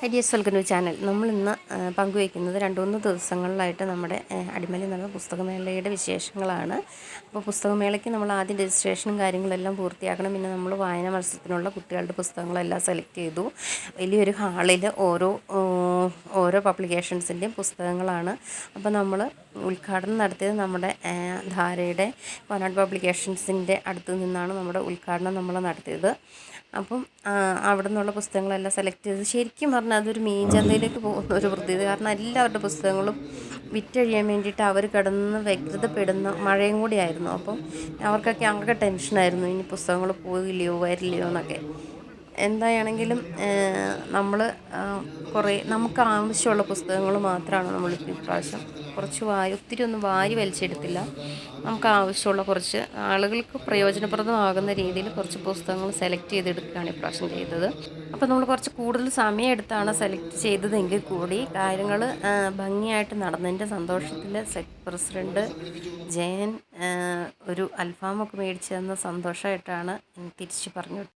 Ideas welcome to channel. നമ്മളിന്ന് പങ്കുവയ്ക്കുന്നത് 2-3 ദിവസങ്ങളിലായിട്ട് നമ്മുടെ അടിമലി നടന്ന പുസ്തകമേളയുടെ വിശേഷങ്ങളാണ്. അപ്പോൾ പുസ്തകമേളയ്ക്ക് നമ്മൾ ആദ്യം രജിസ്ട്രേഷനും കാര്യങ്ങളെല്ലാം പൂർത്തിയാക്കണം. പിന്നെ നമ്മൾ വായനാ മത്സരത്തിനുള്ള കുട്ടികളുടെ പുസ്തകങ്ങളെല്ലാം സെലക്ട് ചെയ്തു. വലിയൊരു ഹാളിൽ ഓരോ പബ്ലിക്കേഷൻസിൻ്റെയും പുസ്തകങ്ങളാണ്. അപ്പോൾ നമ്മൾ ഉദ്ഘാടനം നടത്തിയത് നമ്മുടെ ധാരയുടെ വയനാട് പബ്ലിക്കേഷൻസിൻ്റെ അടുത്ത് നിന്നാണ് നമ്മുടെ ഉദ്ഘാടനം നമ്മൾ നടത്തിയത്. അപ്പം അവിടെ നിന്നുള്ള പുസ്തകങ്ങളെല്ലാം സെലക്ട് ചെയ്ത് ശരിക്കും പറഞ്ഞാൽ അതൊരു മീൻ ചന്തയിലേക്ക് പോകുന്ന ഒരു പ്രതീതി. കാരണം എല്ലാവരുടെ പുസ്തകങ്ങളും വിറ്റഴിയാൻ വേണ്ടിയിട്ട് അവർ കിടന്ന് വ്യഗ്രതപ്പെടുന്ന മഴയും കൂടി ആയിരുന്നു. അപ്പം അവർക്കൊക്കെ ആകെ ടെൻഷനായിരുന്നു, ഇനി പുസ്തകങ്ങൾ പോയില്ലയോ വരില്ലയോ എന്നൊക്കെ. എന്തായാണെങ്കിലും നമ്മൾ നമുക്ക് ആവശ്യമുള്ള പുസ്തകങ്ങൾ മാത്രമാണ് നമ്മളിപ്പോൾ ഇപ്രാവശ്യം ഒത്തിരി ഒന്നും വാരി വലിച്ചെടുത്തില്ല. നമുക്ക് ആവശ്യമുള്ള കുറച്ച് ആളുകൾക്ക് പ്രയോജനപ്രദമാകുന്ന രീതിയിൽ കുറച്ച് പുസ്തകങ്ങൾ സെലക്ട് ചെയ്തെടുക്കുകയാണ് ഇപ്രാവശ്യം ചെയ്തത്. അപ്പോൾ നമ്മൾ കുറച്ച് കൂടുതൽ സമയമെടുത്താണ് സെലക്ട് ചെയ്തതെങ്കിൽ കൂടി കാര്യങ്ങൾ ഭംഗിയായിട്ട് നടന്നതിൻ്റെ സന്തോഷത്തിൽ പ്രസിഡൻറ്റ് ജയൻ ഒരു അൽഫാമൊക്കെ മേടിച്ചു തന്ന സന്തോഷമായിട്ടാണ് തിരിച്ച് പറഞ്ഞു.